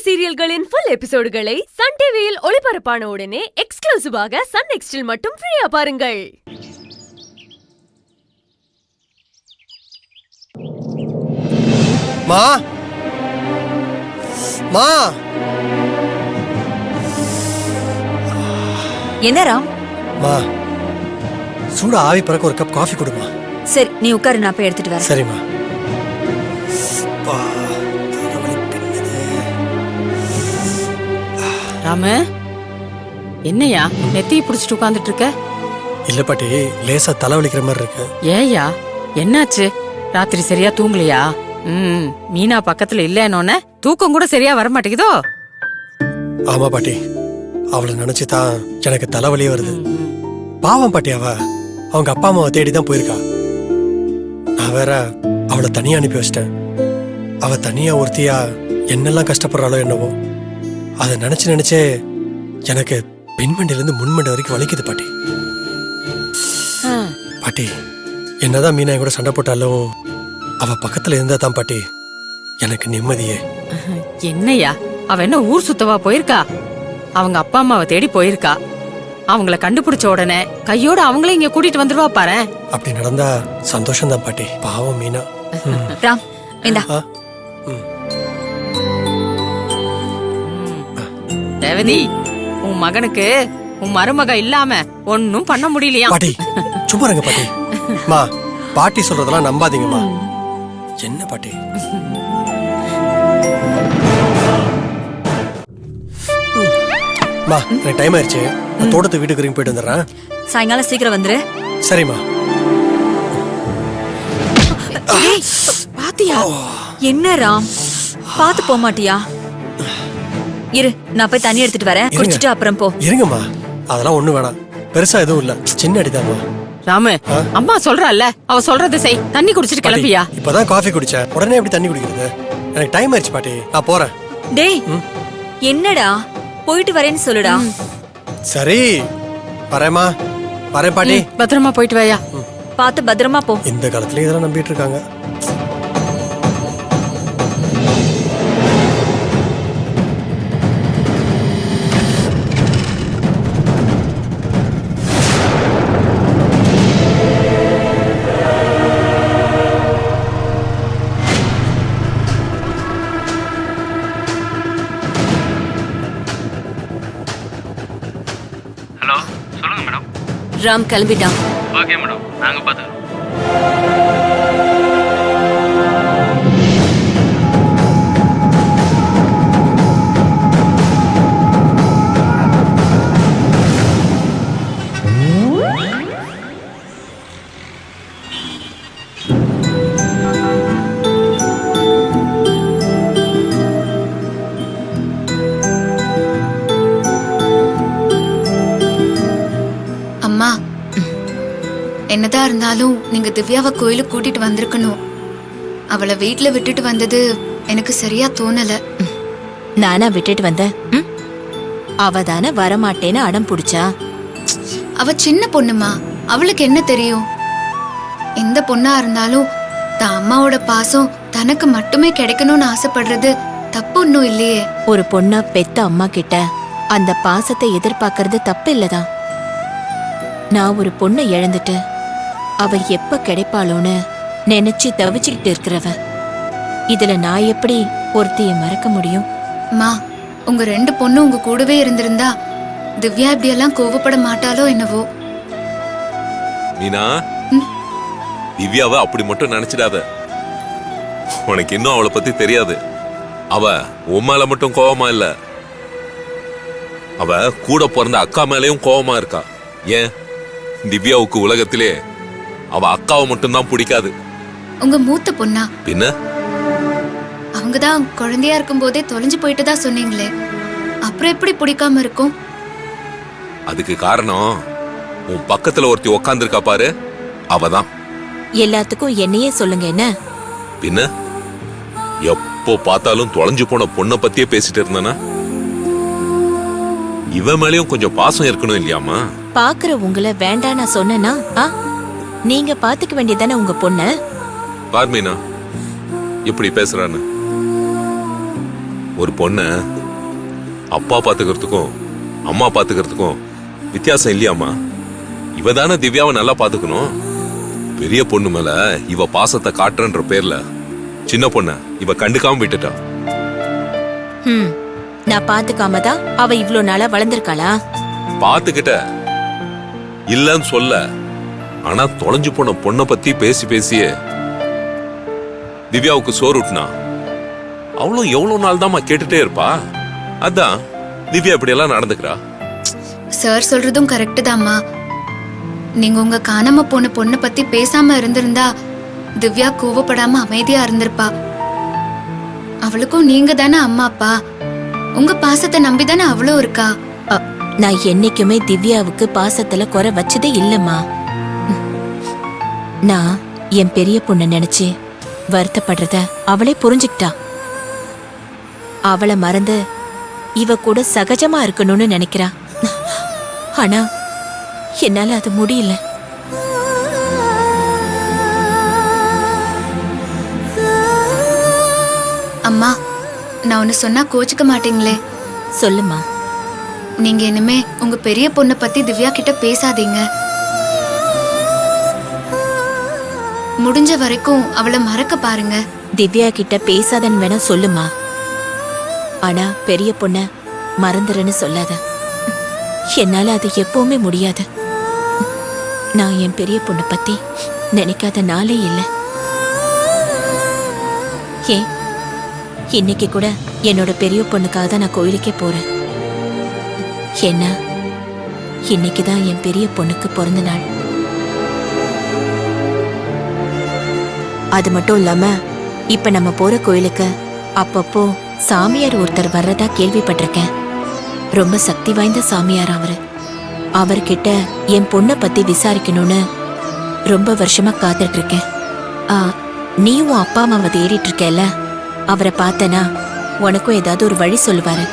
சீரியல்களின் full எபிசோடுகளை Sun டிவியில் ஒளிபரப்பான உடனே எக்ஸ்க்ளூசிவாக சன் நெக்ஸ்டில் மட்டும் ஃப்ரீயா பாருங்கள். மா மா என்ன ராம்? மா சூடா ஆவி பறக்க ஒரு கப் காஃபி கொடுமா. சரி, நீ உட்காரு, நான் போய் எடுத்துட்டு வரேன். சரிம்மா. ராமு, என்னையா நெத்தியை பிடிச்சிட்டு உட்காந்துட்டு இருக்க? இல்ல பாட்டி, லேசா தலைவலிக்கிற மாதிரி இருக்கு. ஏயா என்னாச்சு? ராத்திரி சரியா தூங்கலையா? மீனா பக்கத்துல இல்லன்னோன்னு தூக்கம் கூட சரியா வர மாட்டேங்குதோ? ஆமா பாட்டி, அவளை நினைச்சுதான் எனக்கு தலைவலியே வருது. பாவம் பாட்டி, அவங்க அப்பா அம்மாவை தேடிதான் போயிருக்கா. நான் வேற அவளை தனியா அனுப்பி வச்சிட்டேன். அவ தனியா ஒருத்தியா என்னெல்லாம் கஷ்டப்படுறாளோ என்னவோ, அதை நினைச்சு நினைச்சே எனக்கு பின்மண்டில இருந்து முன்மண்டி வரைக்கும் வலிக்குது பாட்டி. பாட்டி, என்னதான் மீனா கூட சண்டை போட்டாலும் அவ பக்கத்துல இருந்தா தான் பாட்டி எனக்கு நிம்மதியே. என்னையா, அவ என்ன ஊர் சுத்தவா போயிருக்கா? அவங்க அப்பா அம்மாவை தேடி போயிருக்கா. அவங்கள கண்டுபிடிச்ச உடனே கையோட அவங்களே இங்க கூட்டிட்டு வந்துருவா பாரு. அப்படி நடந்தா சந்தோஷம் தான் பாட்டி. பாவம் மீனா. ராம், இந்தா. தேவதி, உன் மகனுக்கு உன் மருமக இல்லாம ஒன்னும் பண்ண முடியலையா? பாட்டி சும்மா இருங்க பாட்டி. மா, பாட்டி சொல்றதெல்லாம் நம்பாதீங்கம்மா. என்ன பாட்டி? மா, எனக்கு டைம் ஆயிடுச்சு. நான் தோட்டத்து வீட்டுக்கு போயிட்டு வந்துடுறேன். சாயங்காலம் சீக்கிரம் வந்துரு. சரிம்மா. பாத்தியா? என்ன ராம், பாத்து போக மாட்டியா? இரு, நான் போய் தண்ணி எடுத்துட்டு வரேன். குடிச்சிட்டு அப்புறம் போ. இருங்கம்மா, அதெல்லாம் ஒண்ணு வேணாம். பெருசா எதுவும் இல்ல, சின்ன அடிதாம்மா. ராமு, அம்மா சொல்றாள்ல, அவ சொல்றதை செய். தண்ணி குடிச்சிட்டு கிளம்பியா? இப்பதான் காஃபி குடிச்சேன், உடனே எப்படி தண்ணி குடிக்கிறது? எனக்கு டைம் ஆயிடுச்சு பாட்டி, நான் போறேன். டேய், என்னடா போயிட்டு வரேன்னு சொல்லுடா. சரி, வரேம்மா. வரேன் பாட்டி. பத்திரமா போயிட்டு வாயா. பார்த்து பத்திரமா போ. இந்த காலத்துல இதெல்லாம் நம்பிட்டு இருக்காங்க. ஹலோ, சொல்லுங்க மேடம். ராம் கிளம்பிட்டான். ஓகே மேடம், நாங்க பார்த்துக்கிறோம். அம்மா, என்னதான் இருந்தாலும் நீங்க திவ்யாவை கோயிலுக்கு கூட்டிட்டு வந்திருக்கணும். அவளை வீட்டுல விட்டுட்டு வந்தது எனக்கு சரியா தோணல. நானா விட்டுட்டு வந்தேன்? அவ தானே வரமாட்டேன்னு அடம் புடிச்சா. அவ சின்ன பொண்ணுமா, அவளுக்கு என்ன தெரியும்? எந்த பொண்ணா இருந்தாலும் தான் அம்மாவோட பாசம் தனக்கு மட்டுமே கிடைக்கணும்னு ஆசைப்படுறது தப்பு ஒன்னும் இல்லையே. ஒரு பொண்ணா பெத்த அம்மா கிட்ட அந்த பாசத்தை எதிர்பார்க்கறது தப்பு இல்லதான். நான் ஒரு பொண்ணை இழந்துட்டு அவ எப்ப கிடைப்பாளோன்னு நினைச்சு தவிச்சுக்கிட்டு இருக்கிறவ. இதுல நான் எப்படி ஒருத்திய மறக்க முடியும்? அம்மா, உங்க ரெண்டு பொண்ணு உங்க கூடவே இருந்திருந்தா திவ்யா இப்படியெல்லாம் கோவப்பட மாட்டாலோ என்னவோ. மீனா, திவ்யாவை அப்படி மட்டும் நினைச்சிடாத. உனக்கு இன்னும் அவளை பத்தி தெரியாது. அவ உன் மேல மட்டும் கோவமா இல்ல, அவ கூட பிறந்த அக்கா மேலயும் கோவமா இருக்கா. ஏன், திவ்யாவுக்கு உலகத்திலே அவ அக்காவை மட்டும்தான் பிடிக்காது. உங்க மூத்த பொண்ணா? பின்ன அவங்கதான் குழந்தையா இருக்கும் போதே தொலைஞ்சு போயிட்டுதா சொன்னீங்களே, அப்புறம் எப்படி பிடிக்காம இருக்கும்? அதுக்கு காரணம் உன் பக்கத்துல ஒருத்தி உக்காந்துருக்கா பாரு, அவதான். எல்லாத்துக்கும் என்னையே சொல்லுங்க என்ன? பின்ன எப்போ பார்த்தாலும் தொலைஞ்சு போன பொண்ணை பத்தியே பேசிட்டு இருந்தானா? இவன் மேலயும் கொஞ்சம் பாசம் இருக்கணும் இல்லையாமா? பாக்குற உங்களை வேண்டாம் நான் சொன்னேனா? நீங்க பாத்துக்க வேண்டியதானே உங்க பொண்ண. பார்மீனா இப்படி பேசுறான்னு. ஒரு பொண்ண அப்பா பாத்துக்கிறதுக்கும் அம்மா பாத்துக்கிறதுக்கும் வித்தியாசம் இல்லையாம்மா? இவ தானே திவ்யாவை நல்லா பாத்துக்கணும். பெரிய பொண்ணு மேல இவ பாசத்தை காட்டுறன்ற பேர்ல சின்ன பொண்ண இவ கண்டுக்காம விட்டுட்டா. நான் பாத்துக்காம தான் அவ இவ்ளோ நாளா வளர்ந்திருக்காளா? பாத்துக்கிட்ட இல்லன்னு சொல்ல, ஆனா தொலைஞ்சு போன பொண்ணை பத்தி பேசி பேசியே திவ்யாவுக்கு சோறு ஊட்டினா அவளும் எவ்வளவு நாள் தான்மா கேட்டுட்டே இருப்பா. அதான் திவ்யா இப்படி எல்லாம் நடந்துக்கிறா. சார் சொல்றதும் கரெக்ட் தாம்மா. நீங்க உங்க காணாம போன பொண்ணை பத்தி பேசாம இருந்திருந்தா திவ்யா கோவப்படாம அமைதியா இருந்திருப்பா. அவளுக்கும் நீங்க தானே அம்மா அப்பா. உங்க பாசத்தை நம்பிதானே அவளும் இருக்கா. நான் என்னைக்குமே திவ்யாவுக்கு பாசத்துல குறை வச்சதே இல்லம்மா. நான் என் பெரிய பொண்ணு நினைச்சு வருத்தப்படுறத அவளே புரிஞ்சுக்கிட்டா. அவளை மறந்து இவ கூட சகஜமா இருக்கணும்னு நினைக்கிறா. ஆனா என்னால அது முடியல. அம்மா, நான் ஒன்னு சொன்னா கோச்சுக்க மாட்டீங்களே? சொல்லுமா. நீங்க இனிமே உங்க பெரிய பொண்ணை பத்தி திவ்யா கிட்ட பேசாதீங்க. முடிஞ்ச வரைக்கும் அவளை மறக்க பாருங்க. திவ்யா கிட்ட பேசாதன்னு வேணா சொல்லுமா. ஆனா பெரிய பொண்ண மறந்துறன்னு சொல்லாத. என்னால அது எப்பவுமே முடியாது. நான் என் பெரிய பொண்ணு பத்தி நினைக்காத நாளே இல்லை. ஏன் இன்னைக்கு கூட என்னோட பெரிய பொண்ணுக்காக தான் நான் கோயிலுக்கே போறேன். என்ன இன்னைக்குதான் என் பெரிய பொண்ணுக்கு பிறந்த நாள். அது மட்டும் இல்லாம இப்ப நம்ம போற கோயிலுக்கு அப்பப்போ சாமியார் ஒருத்தர் வர்றதா கேள்விப்பட்டிருக்கேன். ரொம்ப சக்தி வாய்ந்த சாமியார் அவரு. அவர்கிட்ட என் பொண்ணை பத்தி விசாரிக்கணும்னு ரொம்ப வருஷமா காத்துட்டு இருக்கேன். நீயும் அப்பா அம்மாவை தேடிட்டு இருக்கல, அவரை பார்த்தனா உனக்கும் ஏதாவது ஒரு வழி சொல்லுவாரு.